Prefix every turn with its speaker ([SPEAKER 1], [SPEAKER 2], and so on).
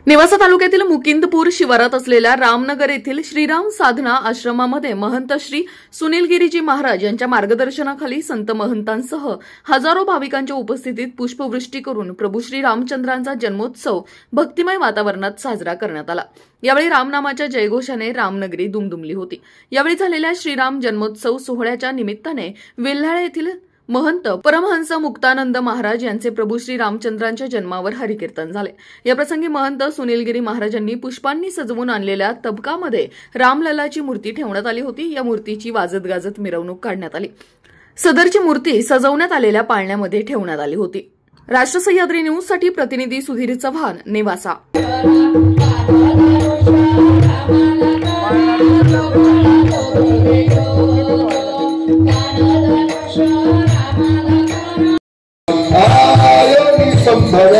[SPEAKER 1] नेवासा तालुक्यातील मुकिंदपूर शिवारात असलेल्या रामनगर येथील श्रीराम साधना आश्रमामध्ये महंत श्री सुनील गिरीजी महाराज यांच्या मार्गदर्शनाखाली संत महंतांसह हजारो भाविकांच्या उपस्थितीत पुष्पवृष्टी करून प्रभू श्री रामचंद्रांचा जन्मोत्सव भक्तिमय वातावरणात साजरा करण्यात आला। यावेळी रामनामाच्या जयघोषाने रामनगरी दुमदुमली होती। यावेळी झालेल्या श्रीराम जन्मोत्सव सोहळ्याच्या निमित्ताने वेल्हाळे येथील महंत परमहंस मुक्तानंद महाराज यांचे प्रभू श्री रामचंद्रांच्या जन्मावर हरिकीर्तन झाले। या प्रसंगी महंत सुनीलगिरी महाराजांनी पुष्पांनी सजवून आणलेल्या तबकामध्ये रामललाची मूर्ती ठेवण्यात आली होती। या मूर्तीची वाजत गाजत मिरवणूक काढण्यात आली। सदरची मूर्ती सजवण्यात आलेल्या पाळण्यामध्ये ठेवण्यात आली होती। राष्ट्र सह्याद्री न्यूज साठी प्रतिनिधी सुधीर चव्हाण, नेवासा।
[SPEAKER 2] संभव